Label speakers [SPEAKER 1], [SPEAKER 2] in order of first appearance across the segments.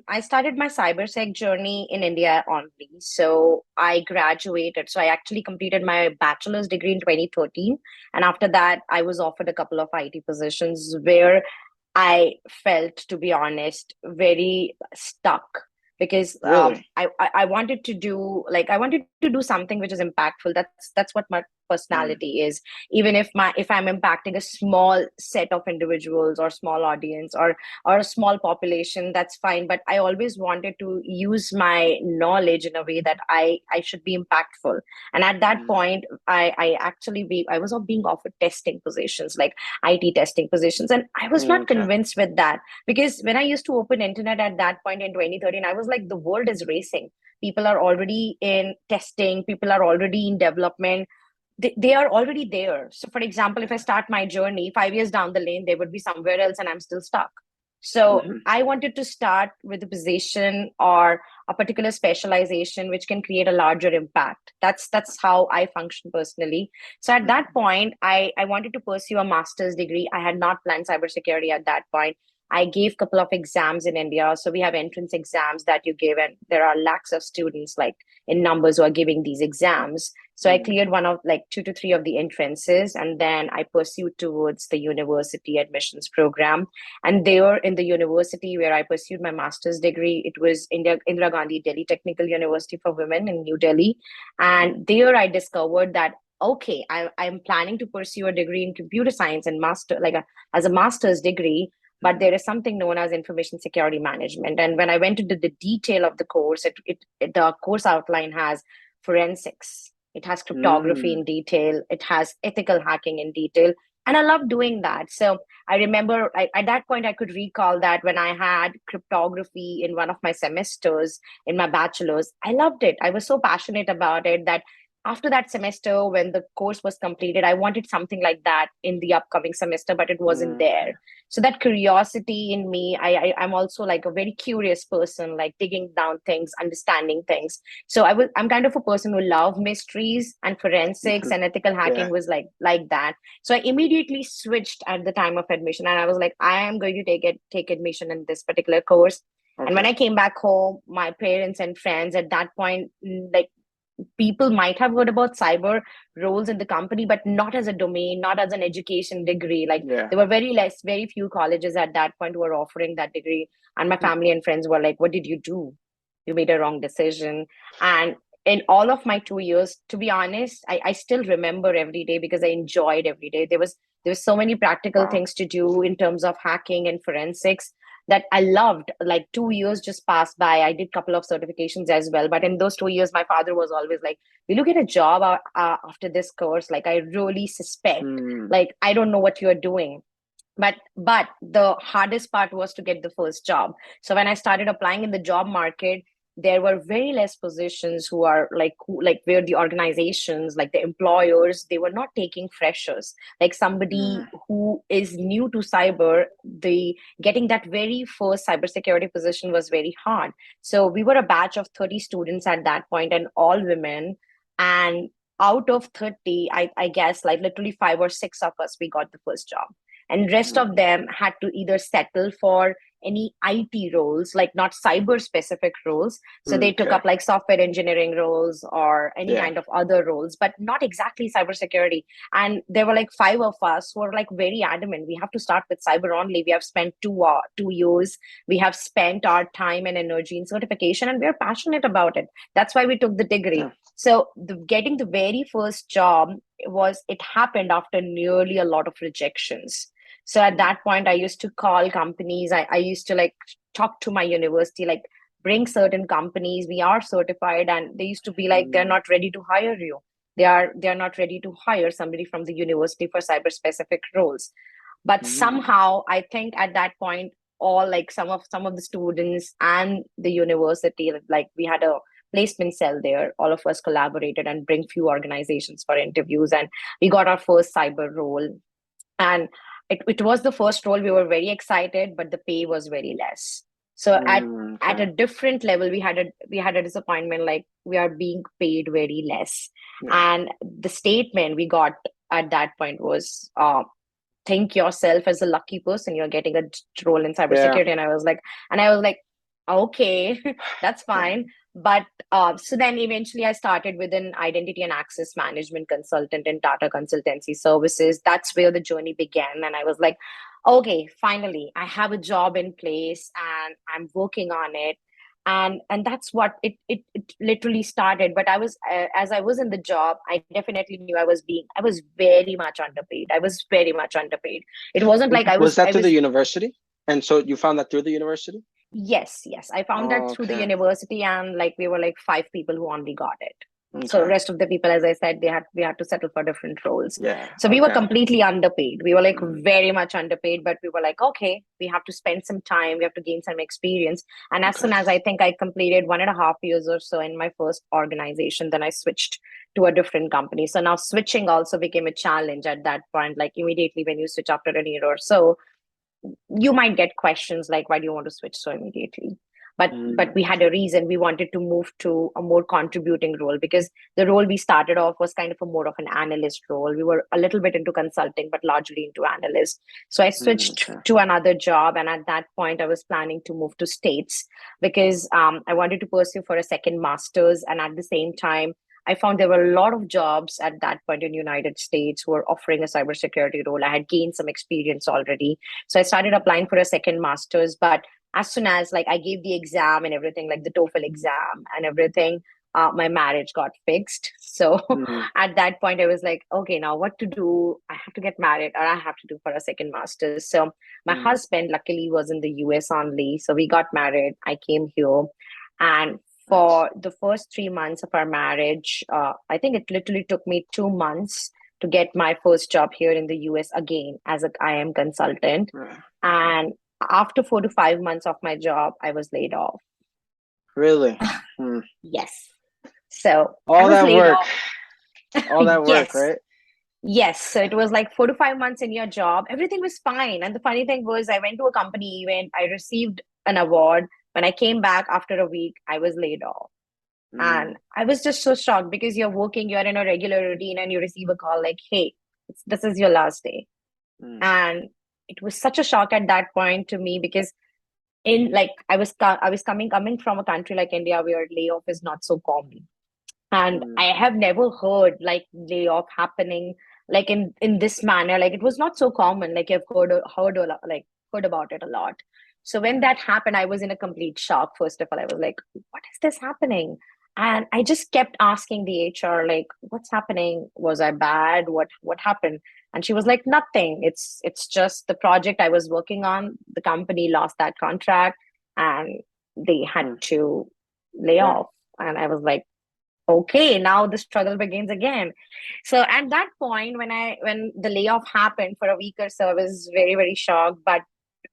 [SPEAKER 1] I started my cybersec journey in India only. So I graduated. So I actually completed my bachelor's degree in 2013. And after that, I was offered a couple of IT positions where I felt, to be honest, very stuck because
[SPEAKER 2] Really?
[SPEAKER 1] I wanted to do I wanted to do something which is impactful. That's what my
[SPEAKER 2] Mm,
[SPEAKER 1] personality is. Even if I'm impacting a small set of individuals or small audience or a small population, that's fine. But I always wanted to use my knowledge in a way that I should be impactful. And at that
[SPEAKER 2] mm,
[SPEAKER 1] point, I was being offered testing positions, like IT testing positions, and I was not
[SPEAKER 2] okay.
[SPEAKER 1] convinced with that because when I used to open internet at that point in 2013, I was like, the world is racing. People are already in testing. People are already in development. They are already there. So, for example, if I start my journey 5 years down the lane, they would be somewhere else and I'm still stuck. So,
[SPEAKER 2] Hmm.
[SPEAKER 1] I wanted to start with a position or a particular specialization which can create a larger impact. That's how I function personally. So, at that
[SPEAKER 2] Hmm.
[SPEAKER 1] point, I wanted to pursue a master's degree. I had not planned cybersecurity at that point. I gave a couple of exams in India. So, we have entrance exams that you give, and there are lakhs of students, like in numbers, who are giving these exams. So I
[SPEAKER 2] Mm,
[SPEAKER 1] cleared one of like two to three of the entrances, and then I pursued towards the university admissions program. And there in the university where I pursued my master's degree, it was India Indira Gandhi Delhi Technical University for Women in New Delhi.
[SPEAKER 2] mhm.
[SPEAKER 1] And there I discovered that okay, I'm planning to pursue a degree in computer science and as a master's degree. But
[SPEAKER 2] Mhm.
[SPEAKER 1] there is something known as information security management. And when I went into the detail of the course, the course outline has forensics, it has cryptography
[SPEAKER 2] Mm,
[SPEAKER 1] in detail, it has ethical hacking in detail. And I love doing that. So I remember at that point, I could recall that when I had cryptography in one of my semesters in my bachelor's, I loved it. I was so passionate about it that after that semester, when the course was completed, I wanted something like that in the upcoming semester, but it wasn't
[SPEAKER 2] okay.
[SPEAKER 1] there. So that curiosity in me, I'm also like a very curious person, like digging down things, understanding things. So I'm kind of a person who love mysteries, and forensics
[SPEAKER 2] Mhm.
[SPEAKER 1] and ethical hacking
[SPEAKER 2] Yeah.
[SPEAKER 1] was like that. So I immediately switched at the time of admission, and I was like, I am going to take admission in this particular course. And when
[SPEAKER 2] Okay.
[SPEAKER 1] I came back home, my parents and friends at that point, like, people might have heard about cyber roles in the company, but not as a domain, not as an education degree. Like,
[SPEAKER 2] Yeah.
[SPEAKER 1] there were very few colleges at that point who were offering that degree. And my
[SPEAKER 2] Hmm.
[SPEAKER 1] family and friends were like, what did you do? You made a wrong decision. And in all of my 2 years, to be honest, I still remember every day because I enjoyed every day. There was so many practical
[SPEAKER 2] Wow.
[SPEAKER 1] things to do in terms of hacking and forensics that I loved. Like, 2 years just passed by. I did a couple of certifications as well. But in those 2 years, my father was always like, will you get a job after this course? Like, I really suspect,
[SPEAKER 2] Hmm.
[SPEAKER 1] like, I don't know what you're doing. But the hardest part was to get the first job. So when I started applying in the job market, there were very less positions who are like where the organizations, like the employers, they were not taking freshers, like somebody
[SPEAKER 2] Hmm.
[SPEAKER 1] who is new to cyber. The getting that very first cybersecurity position was very hard. So we were a batch of 30 students at that point, and all women. And out of 30, I guess like literally five or six of us, we got the first job, and rest of
[SPEAKER 2] Hmm.
[SPEAKER 1] them had to either settle for any IT roles, like not cyber specific roles. So they took
[SPEAKER 2] Okay.
[SPEAKER 1] up like software engineering roles or any
[SPEAKER 2] Yeah.
[SPEAKER 1] kind of other roles, but not exactly cybersecurity. And there were like five of us who were like very adamant. We have to start with cyber only. We have spent 2 years. We have spent our time and energy in certification, and we're passionate about it. That's why we took the degree.
[SPEAKER 2] Yeah.
[SPEAKER 1] So getting the very first job, it happened after nearly a lot of rejections. So at
[SPEAKER 2] Hmm.
[SPEAKER 1] that point, I used to call companies. I used to like talk to my university, like bring certain companies. We are certified, and they used to be like, they're
[SPEAKER 2] Hmm.
[SPEAKER 1] not ready to hire you. They are not ready to hire somebody from the university for cyber specific roles. But
[SPEAKER 2] Hmm.
[SPEAKER 1] somehow, I think at that point, all like some of the students and the university, like we had a placement cell there. All of us collaborated and bring few organizations for interviews, and we got our first cyber role. And it was the first role. We were very excited, but the pay was very less. So
[SPEAKER 2] Hmm.
[SPEAKER 1] at a
[SPEAKER 2] Okay.
[SPEAKER 1] different level, we had a disappointment, like we are being paid very less.
[SPEAKER 2] Yeah.
[SPEAKER 1] And the statement we got at that point was, think yourself as a lucky person, you're getting a role in
[SPEAKER 2] Yeah.
[SPEAKER 1] cybersecurity. And I was like, Okay, that's
[SPEAKER 2] Yeah.
[SPEAKER 1] fine. But so then eventually I started with an identity and access management consultant in Tata Consultancy Services. That's where the journey began. And I was like, okay, finally, I have a job in place and I'm working on it. And that's what it literally started. But I was as I was in the job, I definitely knew I was very much underpaid. I was very much underpaid. It wasn't like
[SPEAKER 2] Was that
[SPEAKER 1] I
[SPEAKER 2] through the
[SPEAKER 1] was
[SPEAKER 2] university? And so you found that through the university?
[SPEAKER 1] Yes, yes. I found that
[SPEAKER 2] Oh,
[SPEAKER 1] through the
[SPEAKER 2] okay.
[SPEAKER 1] university, and like we were like five people who only got it. So
[SPEAKER 2] Okay.
[SPEAKER 1] rest of the people, as I said, we had to settle for different roles.
[SPEAKER 2] Yeah.
[SPEAKER 1] So we were
[SPEAKER 2] Okay.
[SPEAKER 1] completely underpaid. We were like
[SPEAKER 2] Mm,
[SPEAKER 1] very much underpaid, but we were like, okay, we have to spend some time, we have to gain some experience. And as
[SPEAKER 2] okay.
[SPEAKER 1] soon as I think I completed 1.5 years or so in my first organization, then I switched to a different company. So now switching also became a challenge at that point. Like immediately when you switch after a year or so, you might get questions like, why do you want to switch so immediately? But we had
[SPEAKER 2] okay.
[SPEAKER 1] a reason. We wanted to move to a more contributing role because the role we started off was kind of a more of an analyst role. We were a little bit into consulting but largely into analyst. So I switched
[SPEAKER 2] Okay.
[SPEAKER 1] to another job, and at that point I was planning to move to States because I wanted to pursue for a second master's. And at the same time, I found there were a lot of jobs at that point in United States who were offering a cybersecurity role. I had gained some experience already, so I started applying for a second master's. But as soon as like I gave the exam and everything, like the TOEFL exam and everything, my marriage got fixed. So
[SPEAKER 2] Mm,
[SPEAKER 1] at that point, I was like, okay, now what to do? I have to get married, or I have to do for a second master's. So my
[SPEAKER 2] mm,
[SPEAKER 1] husband, luckily, was in the US only. So we got married. I came here, and
[SPEAKER 2] nice.
[SPEAKER 1] for the first 3 months of our marriage, I think it literally took me 2 months to get my first job here in the US again as a IM consultant.
[SPEAKER 2] Okay.
[SPEAKER 1] And after 4 to 5 months of my job, I was laid off.
[SPEAKER 2] Really? Hmm.
[SPEAKER 1] Yes. So I
[SPEAKER 2] All
[SPEAKER 1] was
[SPEAKER 2] that
[SPEAKER 1] laid
[SPEAKER 2] work.
[SPEAKER 1] off.
[SPEAKER 2] All that work,
[SPEAKER 1] Yes.
[SPEAKER 2] right?
[SPEAKER 1] Yes. So it was like 4 to 5 months in your job. Everything was fine. And the funny thing was, I went to a company event, I received an award. When I came back after a week, I was laid off.
[SPEAKER 2] Mm,
[SPEAKER 1] And I was just so shocked because you're working, you're in a regular routine, and you receive a call like, hey, this is your last day.
[SPEAKER 2] mm,
[SPEAKER 1] And it was such a shock at that point to me because in like I was coming from a country like India where layoff is not so common, and
[SPEAKER 2] mm,
[SPEAKER 1] I have never heard like layoff happening like in this manner. Like it was not so common. Like I've heard a lot, like heard about it a lot. So when
[SPEAKER 2] yeah.
[SPEAKER 1] that happened, I was in a complete shock. First of all, I was like, "What is this happening?" And I just kept asking the HR, like, "What's happening? Was I bad? What happened?" And she was like, "Nothing. It's just the project I was working on. The company lost that contract, and they had
[SPEAKER 2] Mm,
[SPEAKER 1] to lay
[SPEAKER 2] yeah.
[SPEAKER 1] off." And I was like, okay, now the struggle begins again. So at that point, when the layoff happened for a week or so, I was very, very shocked. But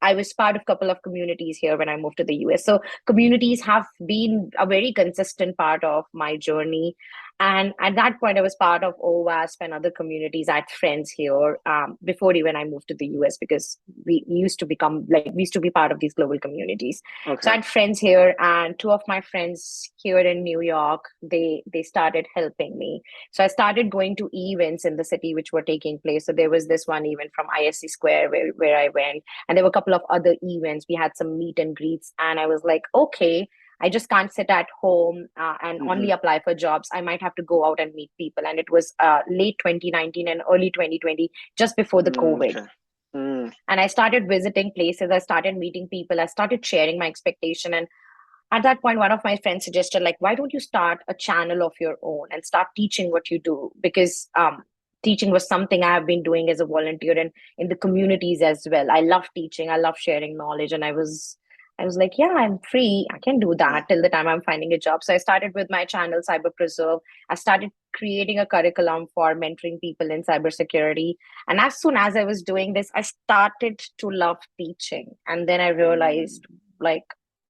[SPEAKER 1] I was part of a couple of communities here when I moved to the US. So communities have been a very consistent part of my journey. And at that point, I was part of OWASP and other communities. I had friends here before even I moved to the US because we used to become like we used to be part of these global communities. So I
[SPEAKER 2] Okay.
[SPEAKER 1] had friends here, and two of my friends here in New York, they started helping me. So I started going to events in the city which were taking place. So there was this one event from ISC Square where I went, and there were a couple of other events. We had some meet and greets, and I was like, okay, I just can't sit at home and
[SPEAKER 2] Mm-hmm.
[SPEAKER 1] only apply for jobs. I might have to go out and meet people. And it was late 2019 and early 2020, just before the
[SPEAKER 2] Mm,
[SPEAKER 1] COVID.
[SPEAKER 2] okay. Mm,
[SPEAKER 1] And I started visiting places. I started meeting people. I started sharing my expectation. And at that point, one of my friends suggested, like, why don't you start a channel of your own and start teaching what you do? Because teaching was something I have been doing as a volunteer and in the communities as well. I love teaching. I love sharing knowledge. And I was like, yeah, I'm free. I can do
[SPEAKER 2] yeah.
[SPEAKER 1] that till the time I'm finding a job. So I started with my channel, Cyber Preserve. I started creating a curriculum for mentoring people in cybersecurity. And as soon as I was doing this, I started to love teaching. And then I
[SPEAKER 2] Mm,
[SPEAKER 1] realized, like,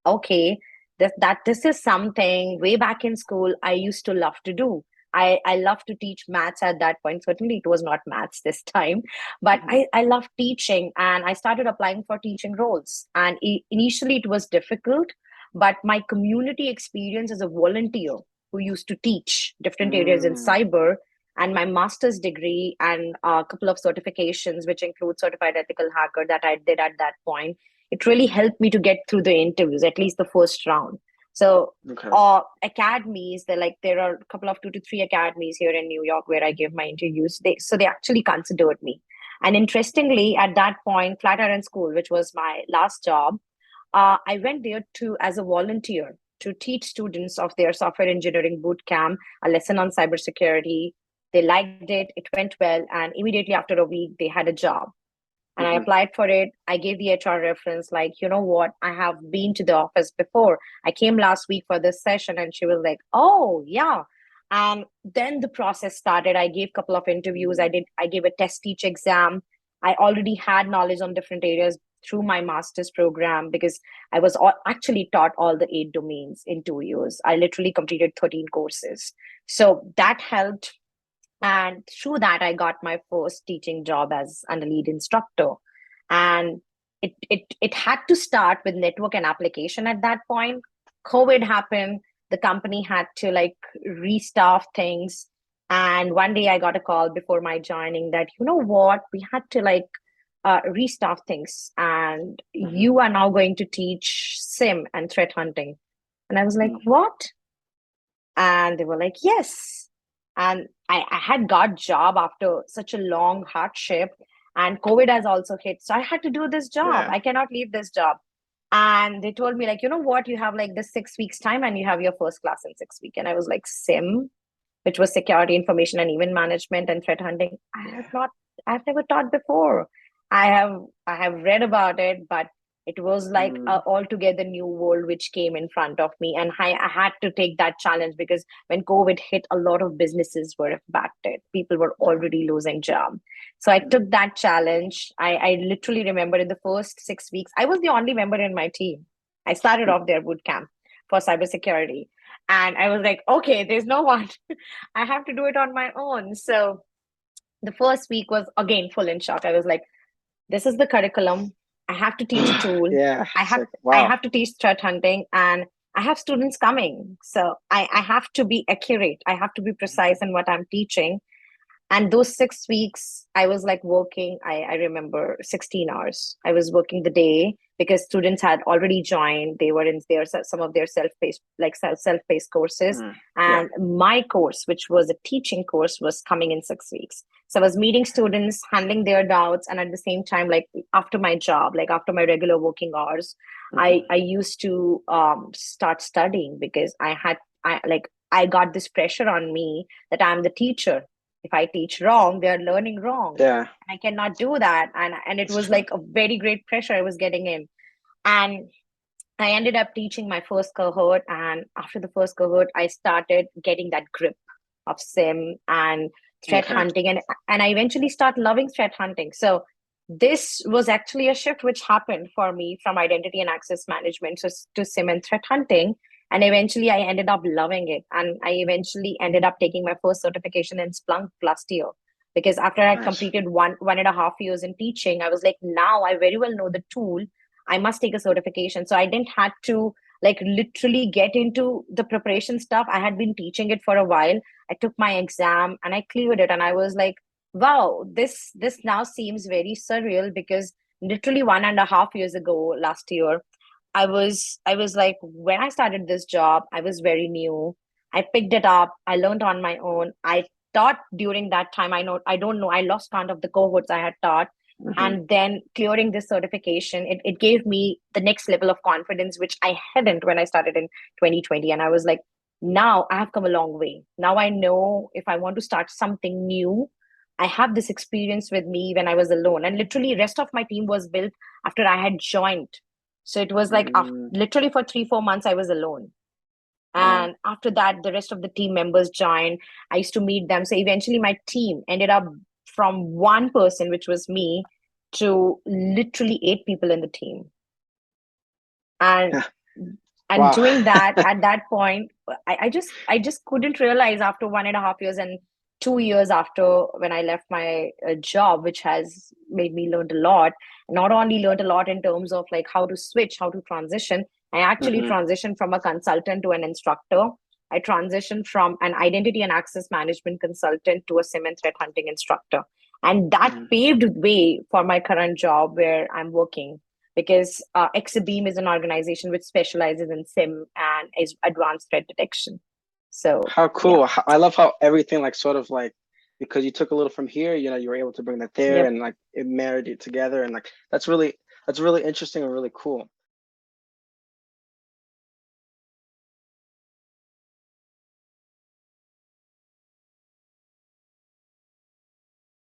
[SPEAKER 1] okay, that this is something way back in school I used to love to do. I love to teach maths at that point. Certainly it was not maths this time, but
[SPEAKER 2] mhm,
[SPEAKER 1] I love teaching, and I started applying for teaching roles. And initially it was difficult, but my community experience as a volunteer who used to teach different areas in
[SPEAKER 2] mm,
[SPEAKER 1] cyber, and my master's degree and a couple of certifications, which include certified ethical hacker that I did at that point, it really helped me to get through the interviews, at least the first round. So
[SPEAKER 2] Okay.
[SPEAKER 1] academies, there are a couple of 2 to 3 academies here in New York where I give my interviews. They actually considered me. And interestingly, at that point, Flatiron School, which was my last job, I went there to as a volunteer to teach students of their software engineering boot camp a lesson on cybersecurity. They liked it, it went well, and immediately after a week, they had a job. And I applied for it. I gave the HR reference, like, you know what? I have been to the office before. I came last week for this session, and she was like, oh, yeah. And then the process started. I gave a couple of interviews. I gave a test teach exam. I already had knowledge on different areas through my master's program because I was actually taught all the 8 domains in 2 years. I literally completed 13 courses. So that helped, and through that, I got my first teaching job as a lead instructor. And it had to start with network and application at that point. COVID happened. The company had to restaff things. And one day I got a call before my joining that, you know what, we had to restaff things. And you are now going to teach SIM and threat hunting. And I was like, what? And they were like, yes. And I had got job after such a long hardship, and COVID has also hit. So I had to do this job.
[SPEAKER 2] Yeah.
[SPEAKER 1] I cannot leave this job. And they told me, like, you know what, you have like this 6 weeks time and you have your first class in 6 weeks. And I was like, SIM, which was security information and event management and threat hunting. I've never taught before. I have read about it, but it was like a altogether new world which came in front of me, and I had to take that challenge because when COVID hit, a lot of businesses were impacted. People were already losing jobs. So I took that challenge. I literally remember in the first 6 weeks, I was the only member in my team. I started off their boot camp for cybersecurity, and I was like, okay, there's no one. I have to do it on my own. So the first week was again full in shock. I was like, this is the curriculum. I have to teach a tool.
[SPEAKER 2] Yeah.
[SPEAKER 1] I have
[SPEAKER 2] wow.
[SPEAKER 1] I have to teach threat hunting, and I have students coming. So I have to be accurate. I have to be precise in what I'm teaching. And those 6 weeks, I was like working, I remember 16 hours. I was working the day because students had already joined. They were in some of their self-paced courses. And my course, which was a teaching course, was coming in 6 weeks. So I was meeting students, handling their doubts. And at the same time, like after my job, like after my regular working hours, I used to start studying because I got this pressure on me that I'm the teacher. If I teach wrong, they're learning wrong.
[SPEAKER 2] Yeah.
[SPEAKER 1] I cannot do that. And it was like a very great pressure I was getting in. And I ended up teaching my first cohort. And after the first cohort, I started getting that grip of SIM and threat hunting. And I eventually start loving threat hunting. So this was actually a shift which happened for me from identity and access management to SIM and threat hunting. And eventually I ended up loving it. And I eventually ended up taking my first certification in Splunk last year. Because after I completed 1.5 years in teaching, I was like, now I very well know the tool. I must take a certification. So I didn't have to literally get into the preparation stuff. I had been teaching it for a while. I took my exam and I cleared it. And I was like, wow, this now seems very surreal because literally 1.5 years ago, last year, I was like, when I started this job, I was very new. I picked it up. I learned on my own. I taught during that time. I don't know. I lost count of the cohorts I had taught. And then clearing this certification, it gave me the next level of confidence, which I hadn't when I started in 2020. And I was like, now I have come a long way. Now I know if I want to start something new, I have this experience with me when I was alone. And literally rest of my team was built after I had joined. So it was like literally for 3-4 months, I was alone. And after that, the rest of the team members joined. I used to meet them. So eventually my team ended up from one person, which was me, to literally 8 people in the team. And doing that at that point, I just couldn't realize after 1.5 years and 2 years after when I left my job, which has made me learn a lot. Not only learned a lot in terms of like how to switch, how to transition. I actually transitioned from a consultant to an instructor. I transitioned from an identity and access management consultant to a SIM and threat hunting instructor. And that paved way for my current job where I'm working. because Exabeam is an organization which specializes in SIM and is advanced threat detection. So
[SPEAKER 2] How
[SPEAKER 1] yeah.
[SPEAKER 2] cool. I love how everything like sort of like, because you took a little from here, you were able to bring that there
[SPEAKER 1] Yep.
[SPEAKER 2] and like it married it together. And like, that's really interesting and really cool.